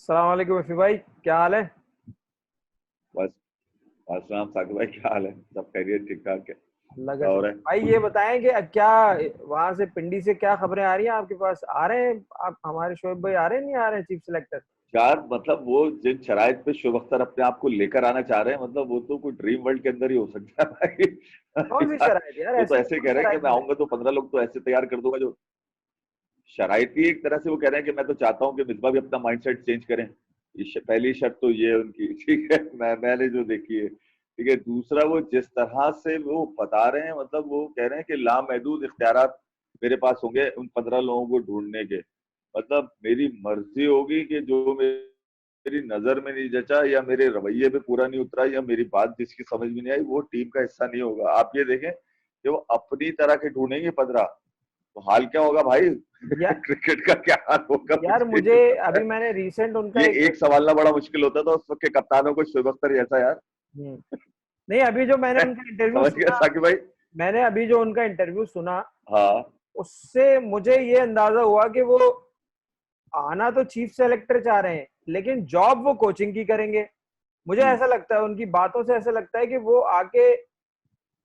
सलाम वालेकुम वफी भाई, क्या हाल है? बस। असलम साकिब भाई, क्या हाल है? सब खैरियत, ठीक ठाक है? अल्लाह का क्या हो शुक्र। रहा है? भाई ये बताएं कि क्या वहां से पिंडी से क्या खबरें आ रही हैं आपके पास? आ रहे हैं आप, हमारे शोएब भाई आ रहे हैं, नहीं आ रहे हैं चीफ सिलेक्टर? यार मतलब वो जिन शराइत पे शुभ अख्तर अपने आप को लेकर आना चाह रहे हैं, मतलब वो तो कोई ड्रीम वर्ल्ड के अंदर ही हो सकता है भाई। कौन सी यार शराइत यार, वो तो ऐसी ऐसे कौन कह रहे हैं कि शराइत मैं बनाई? आऊंगा तो 15 लोग तो ऐसे तैयार कर दूंगा जो शराइत ही एक तरह से। वो कह रहे हैं कि मैं तो चाहता हूँ कि मिसबा भी अपना माइंडसेट चेंज करें। पहली शर्त तो ये है उनकी। ठीक है, मैंने जो देखी है। ठीक है, दूसरा वो जिस तरह से वो बता रहे हैं, मतलब वो कह रहे हैं कि लामहदूद इख्तियारात मेरे पास होंगे उन 15 लोगों को ढूंढने के। मतलब मेरी मर्जी होगी कि जो मेरी नजर में नहीं जचा या मेरे रवैये पे पूरा नहीं उतरा या मेरी बात जिसकी समझ में नहीं आई, वो टीम का हिस्सा नहीं होगा। आप ये देखें कि वो अपनी तरह के ढूंढेंगे 15। तो हाल क्या होगा भाई? या, क्रिकेट का क्या हाल होगा यार मुझे मुझे नहीं पता अभी है। मैंने रिसेंट उनका ये एक एक संभालना बड़ा मुश्किल होता था उस वक्त के कप्तानों को, शुभ अख्तर जैसा यार। हम्म, नहीं अभी जो मैंने उनका इंटरव्यू समझ गया सुना, साकिब भाई? मैंने अभी जो उनका इंटरव्यू सुना, हाँ। उससे मुझे ये अंदाजा हुआ कि वो आना तो चीफ सेलेक्टर चाह रहे हैं, लेकिन जॉब वो कोचिंग की करेंगे। मुझे हम्म। ऐसा लगता है, उनकी बातों से ऐसा लगता है कि वो आके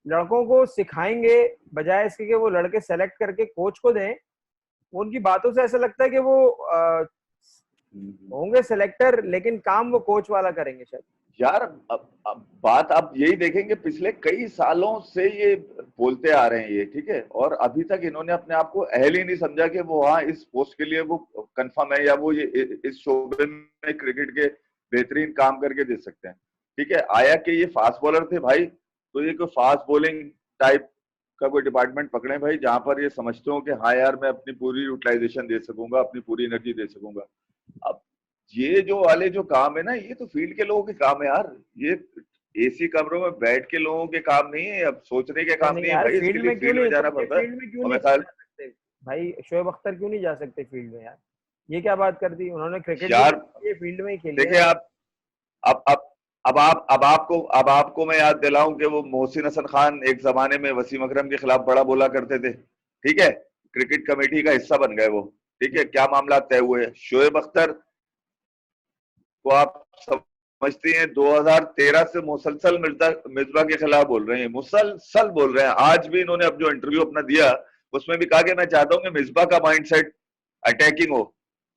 लड़कों को सिखाएंगे, बजाय इसके कि वो लड़के सेलेक्ट करके कोच को दें। उनकी बातों से ऐसा लगता है कि वो हम्म। होंगे सेलेक्टर, लेकिन काम वो कोच वाला करेंगे शायद। यार अब बात आप यही देखेंगे, पिछले कई सालों से ये बोलते आ रहे हैं ये, ठीक है, और अभी तक इन्होंने अपने आप को अहल ही नहीं समझा कि वो हाँ इस पोस्ट के लिए वो कंफर्म है या वो ये इस शोबे में क्रिकेट के बेहतरीन काम करके दे सकते हैं। ठीक है, आया कि ये फास्ट बॉलर थे भाई, तो ये कोई फास्ट बॉलिंग टाइप का कोई डिपार्टमेंट पकड़े भाई, जहां पर ये समझते हो कि हाँ यार मैं अपनी पूरी यूटिलाइजेशन दे सकूंगा, अपनी पूरी एनर्जी दे सकूंगा। अब ये जो वाले जो काम है ना, ये तो फील्ड के लोगों के काम है यार। ये एसी कमरों में बैठ के लोगों के काम नहीं है, अब सोचने के नहीं काम नहीं नहीं है यार, भाई, इसके फील्ड लिए में क्यों फील्ड में नहीं, जाना तो ये पड़ता है। फील्ड में क्यों और नहीं मैं ख्याल, जा सकते? भाई शोएब अख्तर क्यों नहीं जा सकते फील्ड में यार? ये क्या बात कर दी, उन्होंने क्रिकेट भी यार खेली है, फील्ड में ही खेली है देखिए यार। आप, अब अब अब आपको मैं याद दिलाऊं कि वो मोहसिन हसन खान एक जमाने में वसीम अकरम के खिलाफ बड़ा बोला करते थे। ठीक है, क्रिकेट कमेटी का हिस्सा बन गए वो। ठीक है, क्या मामला तय हुए? शोएब अख्तर को आप समझती हैं 2013 से मुसलसल मिर्जा मिसबा के खिलाफ बोल रहे हैं, मुसलसल बोल रहे हैं। आज भी इन्होंने अब जो इंटरव्यू अपना दिया उसमें भी कहा कि मैं चाहता हूं कि मिसबा का माइंडसेट अटैकिंग हो।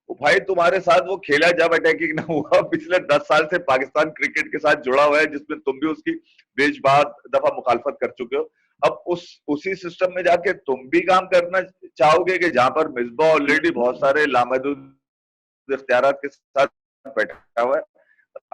तो भाई तुम्हारे साथ वो खेला जब अटैकिंग ना हुआ, पिछले 10 साल से पाकिस्तान क्रिकेट के साथ जुड़ा हुआ है, जिसमें तुम भी उसकी बेशबाद दफा मुखालफत कर चुके हो। अब उसी सिस्टम में जाके तुम भी काम करना चाहोगे कि जहां पर मिसबा ऑलरेडी बहुत सारे लामहदूद इख्तियारात के साथ बैठा हुआ है।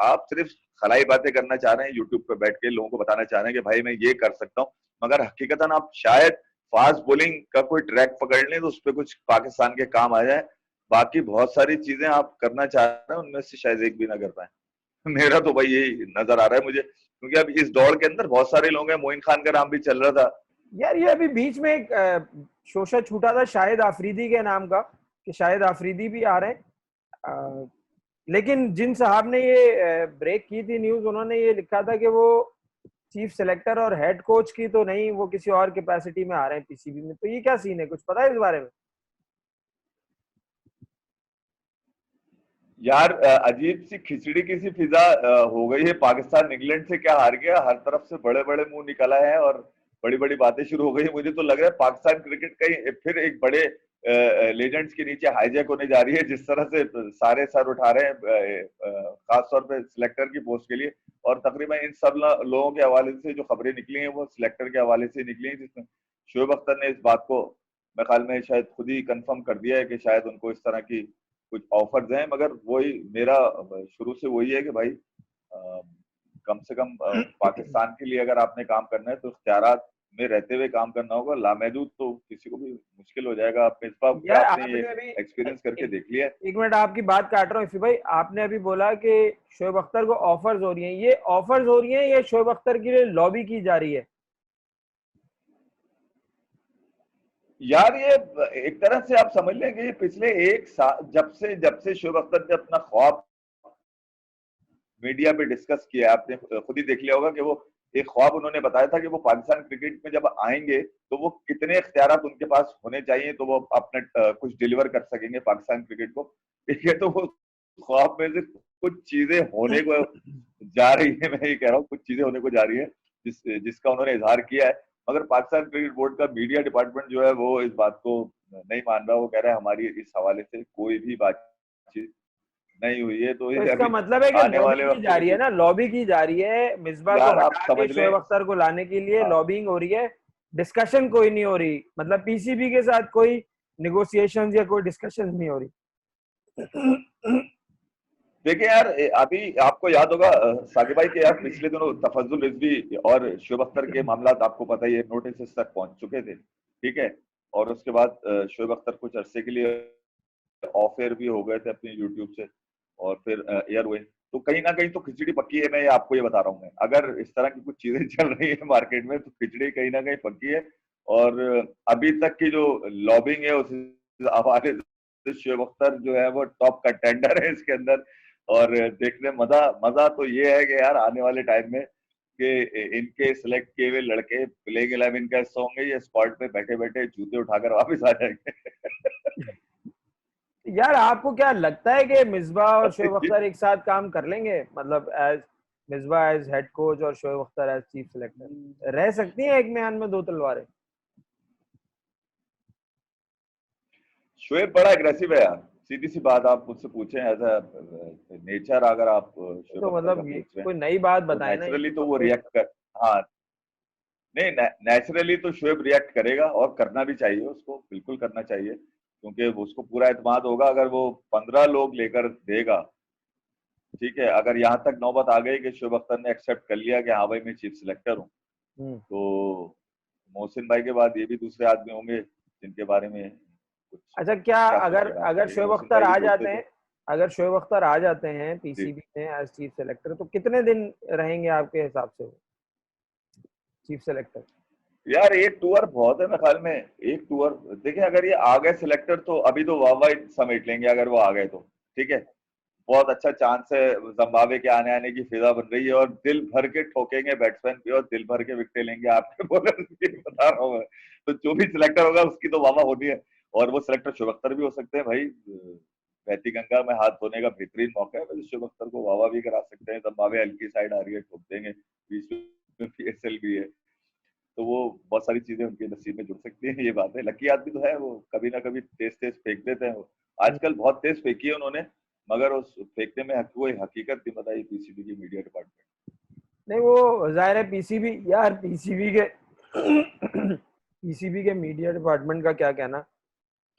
आप सिर्फ खलाई बातें करना चाह रहे हैं, यूट्यूब पे बैठ के लोगों को बताना चाह रहे हैं कि भाई मैं ये कर सकता हूँ, मगर हकीकतन आप शायद फास्ट बॉलिंग का कोई ट्रैक पकड़ लें तो उस पर कुछ पाकिस्तान के काम आ जाए। बाकी बहुत सारी चीजें आप करना चाह रहे हैं, उनमें से शायद एक भी ना कर पाए। मेरा तो भाई यही नजर आ रहा है मुझे, क्योंकि अब इस दौड़ के अंदर बहुत सारे लोग हैं। मोइन खान का नाम भी चल रहा था। यार ये अभी बीच में एक शोशा छूटा था शाहिद आफरीदी के नाम का, कि शाहिद आफरीदी भी आ रहे हैं। लेकिन जिन साहब ने ये ब्रेक की थी न्यूज, उन्होंने ये लिखा था कि वो चीफ सेलेक्टर और हेड कोच की तो नहीं, वो किसी और कैपेसिटी में आ रहे हैं पीसीबी में। तो ये क्या सीन है, कुछ पता है इस बारे में? यार अजीब सी खिचड़ी की सी फिजा हो गई है। पाकिस्तान इंग्लैंड से क्या हार गया, हर तरफ से बड़े बड़े मुंह निकला है और बड़ी बड़ी बातें शुरू हो गई। मुझे तो लग रहा है पाकिस्तान क्रिकेट कहीं फिर एक बड़े लेजेंड्स के नीचे हाईजैक होने जा रही है, जिस तरह से सारे सर उठा रहे हैं खास तौर पे सिलेक्टर की पोस्ट के लिए। और तकरीबन इन सब लोगों के हवाले से जो खबरें निकली हैं वो सिलेक्टर के हवाले से निकली हैं, जिसमें शोएब अख्तर ने इस बात को मेरे ख्याल में शायद खुद ही कंफर्म कर दिया है कि शायद उनको इस तरह की कुछ ऑफर्स हैं। मगर वही मेरा शुरू से वही है कि भाई कम से कम पाकिस्तान के लिए अगर आपने काम करना है तो इख्तियारात में रहते हुए काम करना होगा। लामहदूद तो किसी को भी मुश्किल हो जाएगा। अपने इस बार यार आपने ये आपने अभी एक्सपीरियंस करके एक, देख लिया है। एक मिनट आपकी बात काट रहा हूँ इफी भाई। आपने अभी बोला कि शोएब अख्तर को ऑफर्स हो रही हैं, ये ऑफर्स हो रही हैं या शोएब अख्तर के लिए लॉबी की जा रही है? यार ये एक तरह से आप समझ लें कि ये पिछले एक साल जब से शोएब अख्तर ने अपना ख्वाब मीडिया पे डिस्कस किया, आपने खुद ही देख लिया होगा कि वो एक ख्वाब उन्होंने बताया था कि वो पाकिस्तान क्रिकेट में जब आएंगे तो वो कितने इख्तियारात उनके पास होने चाहिए तो वो अपने कुछ डिलीवर कर सकेंगे पाकिस्तान क्रिकेट को। ठीक है, तो वो ख्वाब में से कुछ चीजें होने को जा रही है, मैं ये कह रहा हूँ कुछ चीजें होने को जा रही है जिसका उन्होंने इजहार किया है। मगर पाकिस्तान क्रिकेट बोर्ड का मीडिया डिपार्टमेंट जो है वो इस बात को नहीं मान रहा। वो कह रहा है हमारी इस हवाले से कोई भी बातचीत नहीं हुई है। तो तो ये इसका अभी मतलब है कि आने लॉबी वाले की वक्त जा में रही है ना, लॉबी की जा रही है, मिसबा को यार आप हटा के समझ लें। शोएब अख्तर को लाने के लिए हाँ, लॉबिंग हो रही है, डिस्कशन कोई नहीं हो रही, मतलब पीसीबी के साथ कोई निगोशिएशंस या कोई डिस्कशन नहीं हो रही। देखिए यार अभी आपको याद होगा साकिब भाई के यार पिछले दिनों तफज्जुल रिजवी और शोएब अख्तर के मामला आपको पता ही है, नोटिस तक पहुंच चुके थे, ठीक है। और उसके बाद शोएब अख्तर कुछ अरसे के लिए ऑफ एयर भी हो गए थे अपनी यूट्यूब से, और फिर एयर हुए। तो कहीं ना कहीं तो खिचड़ी पक्की है। मैं आपको ये बता रहा हूँ, मैं अगर इस तरह की कुछ चीजें चल रही है मार्केट में तो खिचड़ी कहीं ना कहीं पक्की है। और अभी तक की जो लॉबिंग है उस हवाले से शोएब अख्तर जो है वो टॉप कंटेंडर है इसके अंदर। और देखने मजा मजा तो ये है कि यार आने वाले टाइम में कि इनके सिलेक्ट किए हुए लड़के प्लेइंग 11 का हिस्सा होंगे, ये स्पॉट पे बैठे बैठे जूते उठाकर वापस आ जाएंगे। यार आपको क्या लगता है कि मिसबाह और शोएब ये अख्तर एक साथ काम कर लेंगे, मतलब as Misbah as head coach और Shoaib Akhtar as chief selector, रह सकती है एक म्यान में दो तलवारें? शोएब बड़ा एग्रेसिव है यार, सीधी सी बात आप मुझसे पूछें एज अ नेचर, अगर आप शोएब तो अख्तर का मतलब ये पूछ रहे हैं कोई नई बात तो बताए ना, ये नेचुरली तो तो वो पब्लिक। रिएक्ट कर। हाँ, नहीं नेचुरली तो शोएब रिएक्ट करेगा और करना भी चाहिए, उसको बिल्कुल करना चाहिए, क्योंकि उसको पूरा एतमाद होगा अगर वो 15 लोग लेकर देगा। ठीक है, अगर यहाँ तक नौबत आ गई कि शोएब अख्तर ने एक्सेप्ट कर लिया कि हाँ भाई मैं चीफ सिलेक्टर हूँ, हम्म। तो मोहसिन भाई के बाद ये भी दूसरे आदमी होंगे जिनके बारे में कुछ अच्छा, क्या क्या अगर सोचेगा आप अगर बताइए। शोएब मोहसिन अख्तर भाई भी आ बोलते जाते थे। हैं, अगर शोएब अख्तर आ जाते हैं जी पीसीबी में एज चीफ सेलेक्टर, तो कितने दिन रहेंगे आपके हिसाब से वो चीफ सेलेक्टर? यार एक टूर बहुत है मेरे ख्याल में, एक टूर। देखिए अगर ये आ गए सिलेक्टर तो अभी तो वाह वाह समेट लेंगे अगर वो आ गए तो, ठीक है। बहुत अच्छा चांस है, जिम्बाब्वे के आने आने की फिजा बन रही है और दिल भर के ठोकेंगे बैट्समैन भी और दिल भर के विकेट लेंगे आपके बॉलर भी, बता रहा हूँ मैं। तो जो भी सिलेक्टर होगा उसकी तो वाह वाह होनी है। और वो सिलेक्टर शोएब अख्तर भी हो सकते हैं भाई, बहती गंगा में हाथ धोने का बेहतरीन मौका है, वैसे शोएब अख्तर को वाह वाह भी करा सकते हैं। जिम्बाब्वे हल्की साइड आ रही है, ठोक देंगे, बीच में पीएसएल भी है, तो वो बहुत सारी चीजें उनके नसीब में जुड़ सकती हैं। ये बात है, लकी आदमी तो है वो, कभी ना कभी तेज तेज फेंक देते हैं वो। आजकल बहुत तेज फेंकी है उन्होंने, मगर उस फेंकने में वो एक हकीकत थी बताई पीसीबी की मीडिया डिपार्टमेंट। नहीं, वो जाहिर है पीसीबी, यार पीसीबी के पीसीबी के मीडिया डिपार्टमेंट का क्या कहना।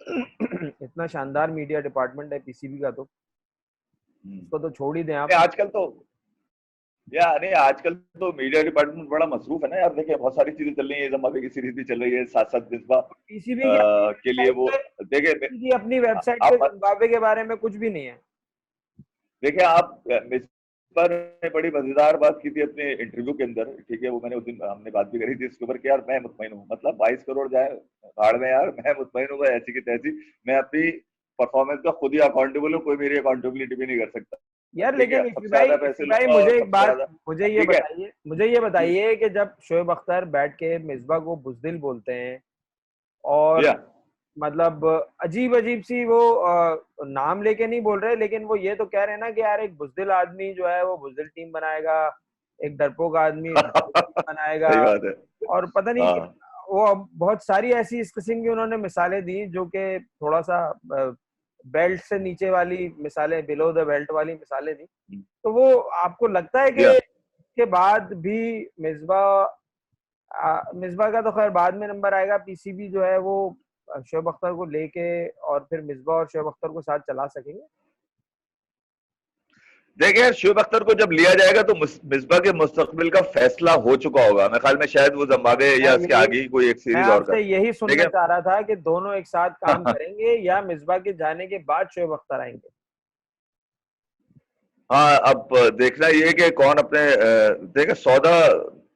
इतना शानदार मीडिया डिपार्टमेंट है पीसीबी का, तो उसको तो छोड़ ही दें आप। आजकल तो यार नहीं, आजकल तो मीडिया डिपार्टमेंट बड़ा मसरूफ है ना यार। देखिए बहुत सारी चीजें चल रही है, जिम्बाब्वे की सीरीज भी चल रही है, साथ साथ मिसबा पीसीबी की अपनी के लिए वेबसाइट वो। पे, देखिए की अपनी वेबसाइट पे आप जिम्बाब्वे के बारे में कुछ भी नहीं है। देखिए आप मिसबा ने बड़ी मजेदार बात की थी अपने इंटरव्यू के अंदर, ठीक है। वो मैंने उस दिन हमने बात भी करी थी इसके ऊपर कि यार मैं मुतमईन हूँ, मतलब 22 करोड़ जाए भाड़ में यार, मैं मुतमईन हूँ ऐसी की तैसी, मैं अपनी परफॉर्मेंस का खुद ही अकाउंटेबल हूँ, कोई मेरी अकाउंटेबिलिटी भी नहीं कर सकता। यार ठीक है, लेकिन सबसे ज्यादा पैसे इसी भाई लूंगा और मुझे एक सबसे बात, ज्यादा। ठीक है मुझे ये जी बताइए कि जब शोएब अख्तर बैठ के मिसबा को बुजदिल बोलते हैं और या मतलब अजीब अजीब सी वो नाम लेके नहीं बोल रहे, लेकिन वो ये तो कह रहे हैं ना कि यार एक बुजदिल आदमी जो है वो बुजदिल टीम बनाएगा, एक डरपोक आदमी डरपोक टीम बनाएगा, सही बात है। और पता नहीं हाँ वो अब बहुत सारी ऐसी इस किस्म की उन्होंने मिसालें दी जो कि थोड़ा सा बेल्ट से नीचे वाली मिसालें, बिलो द बेल्ट वाली मिसालें दी। तो वो आपको लगता है कि या इसके बाद भी मिसबा मिसबा का तो खैर बाद में नंबर आएगा, पीसीबी जो है वो शोएब अख्तर को लेके और फिर मिसबा और शोएब अख्तर को साथ चला सकेंगे? देखिए शोएब अख्तर को जब लिया जाएगा तो मिसबा के मुस्तकबिल का फैसला हो चुका होगा। मेरे ख्याल में शायद वो जिम्बाब्वे मैं या इसके यही आगे ही कोई एक मैं सीरीज और आपसे कर। यही सुनना देखिए चाह रहा था कि दोनों एक साथ काम करेंगे या मिसबा के जाने के बाद शोएब अख्तर आएंगे। हाँ, अब देखना ये है कि कौन अपने देखिए सौदा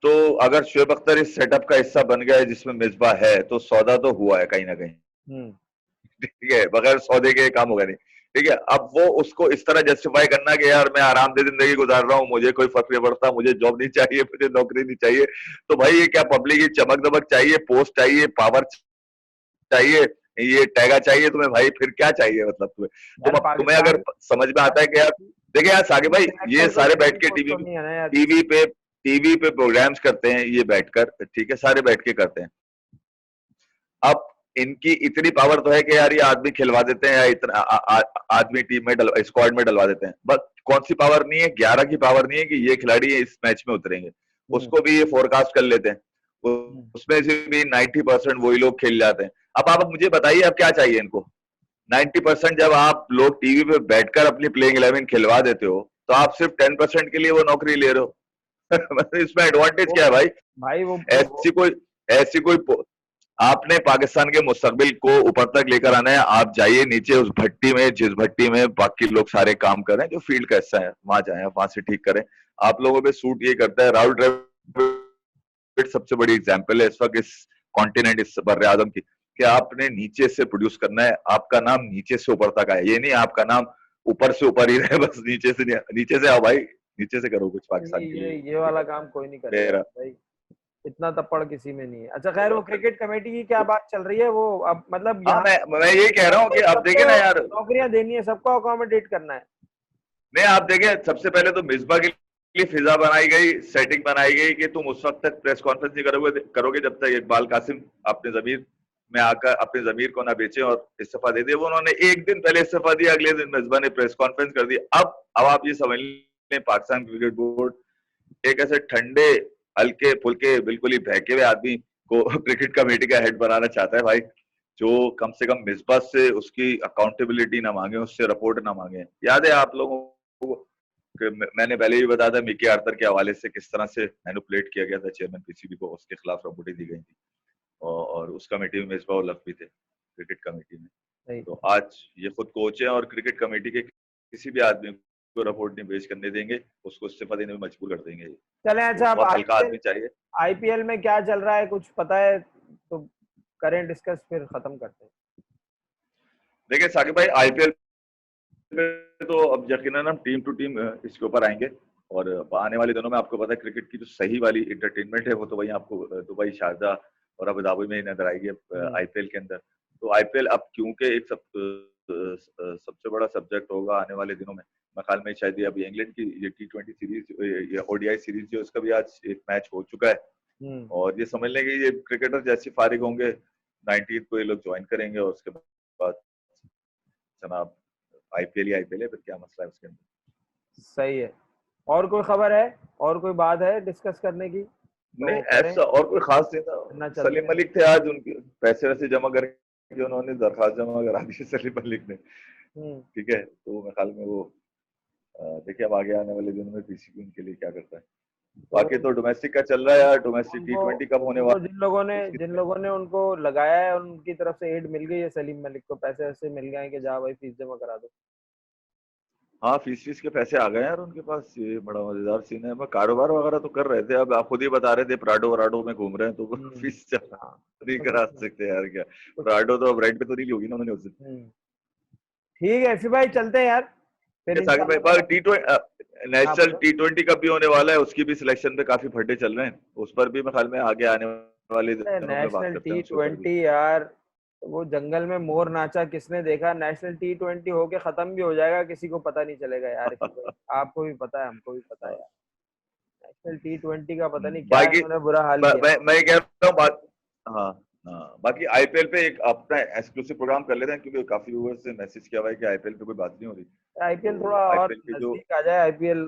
तो, अगर शोएब अख्तर इस सेटअप का हिस्सा बन गया है जिसमें मिसबा है तो सौदा तो हुआ है कहीं ना कहीं। हम्म। ठीक है, बगैर सौदे के काम होगा नहीं। ठीक है, अब वो उसको इस तरह जस्टिफाई करना कि यार मैं आरामदेह जिंदगी गुजार रहा हूँ, मुझे कोई फर्क नहीं पड़ता, मुझे जॉब नहीं चाहिए, मुझे नौकरी नहीं चाहिए, तो भाई ये क्या पब्लिक की चमक दमक चाहिए, पोस्ट चाहिए, पावर चाहिए, ये टैगा चाहिए तुम्हें भाई, फिर क्या चाहिए मतलब तुम्हें? यार तुम्हें अगर समझ में आता है कि यार देखिए यार साकिब भाई, ये सारे बैठ के तो नहीं है ना यार। टीवी पे प्रोग्राम्स करते हैं ये बैठकर, ठीक है, सारे बैठ के करते हैं। अब इनकी इतनी पावर तो है कि यार ये आदमी खिलवा देते हैं, या इतना आदमी टीम में स्क्वाड में डलवा देते हैं, बस कौन सी पावर नहीं है, 11 की पावर नहीं है कि ये खिलाड़ी इस मैच में उतरेंगे, उसको भी ये फोरकास्ट कर लेते हैं, उसमें से भी 90% वही लोग खेल जाते हैं। अब आप मुझे बताइए अब क्या चाहिए इनको? 90% जब आप लोग टीवी पे बैठकर अपनी प्लेइंग 11 खिलवा देते हो, तो आप सिर्फ 10% के लिए वो नौकरी ले रहे हो। इसमें एडवांटेज क्या है भाई? भाई वो ऐसी कोई आपने पाकिस्तान के मुस्तकबिल को ऊपर तक लेकर आना है, आप जाइए नीचे उस भट्टी में, जिस भट्टी में बाकी लोग सारे काम कर रहे हैं, जो फील्ड का हिस्सा है, वहां जाए, वहां से ठीक करें। आप लोगों पे सूट ये करता है, राहुल द्रविड़ सबसे बड़ी एग्जाम्पल है इस वक्त इस कॉन्टिनेंट, इस बर्रे आजम की, कि आपने नीचे से प्रोड्यूस करना है, आपका नाम नीचे से ऊपर तक आए, ये नहीं आपका नाम ऊपर से ऊपर ही रहे, बस नीचे से आओ भाई, नीचे से करो कुछ पाकिस्तान के लिए। ये वाला काम कोई नहीं करेगा भाई, इतना तपड़ किसी में नहीं है। अच्छा खैर, वो क्रिकेट कमेटी की क्या बात चल रही है वो अब, मतलब मैं यही कह रहा हूँ कि अब देखे ना यार, नौकरियां देनी है, सबको अकोमोडेट करना है। नहीं आप देखें, सबसे पहले तो मिसबा के लिए फिजा बनाई गई, सेटिंग बनाई गई कि तुम उस वक्त तक प्रेस कॉन्फ्रेंस नहीं करोगे जब तक इकबाल कासिम अपने जमीर में आकर अपने जमीर को ना बेचे और इस्तीफा दे दे। वो उन्होंने एक दिन पहले इस्तीफा दिया, अगले दिन मिसबा ने प्रेस कॉन्फ्रेंस कर दी। अब आप ये समझ लें, पाकिस्तान क्रिकेट बोर्ड एक ऐसे ठंडे हल्के फुल्के बिल्कुल ही बहके हुए आदमी को क्रिकेट कमेटी का हेड बनाना चाहता है भाई, जो कम से कम मिसबा से उसकी अकाउंटेबिलिटी ना मांगे, उससे रिपोर्ट ना मांगे। याद है आप लोगों को कि मैंने पहले भी बताया था मिकी आर्थर के हवाले से किस तरह से मैनिपुलेट किया गया था चेयरमैन पीसीबी को, उसके खिलाफ रिपोर्टें दी गई थी, और उस कमेटी में मिसबा उल हक भी थे, क्रिकेट कमेटी में। तो आज ये खुद कोच है और क्रिकेट कमेटी के किसी भी आदमी को रिपोर्ट नहीं पेश करने देंगे, उसको इस्तीफा देने में मजबूर कर देंगे। चले अच्छा, अब हल्का आदमी चाहिए। आईपीएल में क्या चल रहा है कुछ पता है तो करें डिस्कस, फिर खत्म करते हैं। देखिए साकिब भाई, आईपीएल तो अब यकीनन हम टीम टू टीम इसके ऊपर आएंगे, और आने वाले दिनों में आपको पता है क्रिकेट की जो सही वाली इंटरटेनमेंट है वो तो वही आपको दुबई, शारजा और अबू धाबी में नजर आएगी आईपीएल के अंदर। तो आईपीएल अब क्योंकि एक सबसे बड़ा सब्जेक्ट होगा आने वाले दिनों में, मैं ख्याल में शायद अभी इंग्लैंड की ये T20 सीरीज या ओडीआई सीरीज जो उसका भी आज एक मैच हो चुका है, और ये समझ लेंगे ये क्रिकेटर जैसे फारिग होंगे 19 को ये लोग ज्वाइन करेंगे, और उसके बाद जनाब आईपीएल ही आईपीएल है, फिर क्या मसला है उसके अंदर। सही है। और कोई खबर है, और कोई बात है डिस्कस करने की? नहीं ऐसा और कोई खास नहीं था। सलीम मलिक थे आज, उनके पैसे वैसे जमा करके उन्होंने दरखास्त जमा करा दी सलीम मलिक ने, ठीक है। तो मैं ख्याल में वो देखिए अब आगे आने वाले दिनों में पीसीबी उनके लिए क्या करता है। बाकी तो डोमेस्टिक का चल रहा है यार, डोमेस्टिक T20 कब होने वाला। जिन लोगों ने उनको लगाया है उनकी तरफ से एड मिल गई है, सलीम मलिक को पैसे ऐसे मिल गए कि जा भाई फीस जमा करा दो। हाँ फीस के पैसे आ गए यार उनके पास, ये बड़ा मजेदार सीन है। कारोबार वगैरह तो कर रहे थे, अब आप खुद ही बता रहे थे प्राडो वराडो में घूम रहे हैं, तो फीस नहीं करा सकते यार क्या। प्राडो तो अब राइट पे तो नहीं होगी ना उन्होंने उस दिन। ठीक है फिर भाई, चलते हैं यार। नेशनल T20 कब भी होने वाला है, उसकी भी सिलेक्शन पे काफी फटे चल रहे हैं, उस पर भी मैं ख्याल में आगे आने वाले नेशनल T20 यार, वो जंगल में मोर नाचा किसने देखा। नेशनल T20 होके खत्म भी हो जाएगा, किसी को पता नहीं चलेगा यार। आपको भी पता है, हमको भी पता है यार, नेशनल T20 का पता नहीं क्या उन्होंने बुरा हाल किया। मैं कह रहा हूँ बात, हाँ बाकी आईपीएल पे एक अपना एक्सक्लूसिव प्रोग्राम कर लेते हैं, क्योंकि काफी व्यूअर्स से मैसेज किया हुआ है कि आईपीएल पे कोई बात नहीं हो रही। आईपीएल थोड़ा और नजदीक आ जाए, आईपीएल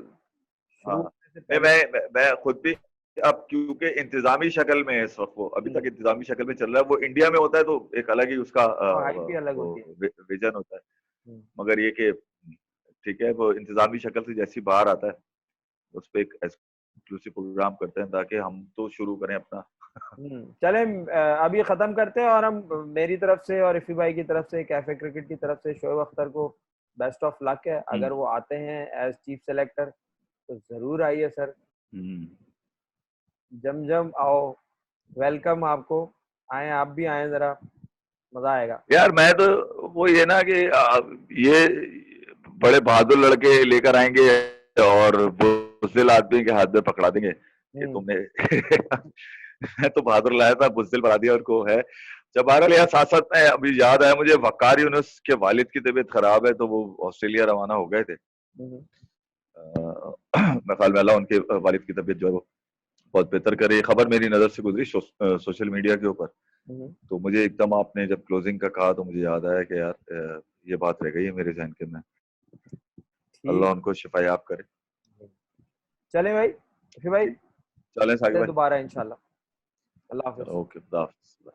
मैं खुद भी अब क्योंकि इंतजामी शक्ल में है इस वक्त, वो अभी तक इंतजामी शक्ल में चल रहा है। वो इंडिया में होता है तो एक अलग ही उसका विजन होता है, मगर ये कि ठीक है वो इंतजामी शक्ल से जैसी बाहर आता है उस पर एक एक्सक्लूसिव प्रोग्राम करते हैं, ताकि हम तो शुरू करें अपना। चले अभी खत्म करते हैं, और हम मेरी तरफ से और इफी भाई की तरफ से, कैफे क्रिकेट की तरफ से शोएब अख्तर को बेस्ट ऑफ लक है। अगर वो आते हैं एज चीफ सेलेक्टर तो जरूर आइए सर, जम आओ, वेलकम आपको, आए आप भी आए, जरा मजा आएगा यार। मैं तो वो ये ना कि ये बड़े बहादुर लड़के लेकर आएंगे और बुज़दिल आदमी के हाथ में पकड़ा देंगे कि तुमने मैं तो बहादुर लाया था, बुज़दिल बना दिया उनको है। जब बहरहाल यहाँ साथ साथ में अभी याद आया मुझे, वकार यूनुस के वालिद की तबीयत खराब है, तो वो ऑस्ट्रेलिया रवाना हो गए थे। मैं ख्याल में अल्लाह उनके वालिद की तबीयत जो है वो बहुत बेहतर करे। खबर मेरी नजर से गुजरी सोशल मीडिया के ऊपर, तो मुझे एकदम आपने जब क्लोजिंग का कहा तो मुझे याद आया कि यार ये बात रह गई है मेरे जहन के में। अल्लाह ठीक। उनको शिफायाब करे। चले भाई, फिर भाई चलें साकिब भाई, दोबारा इंशाल्लाह। अल्लाह हाफिज। चलो ओके, खुदा हाफिज़।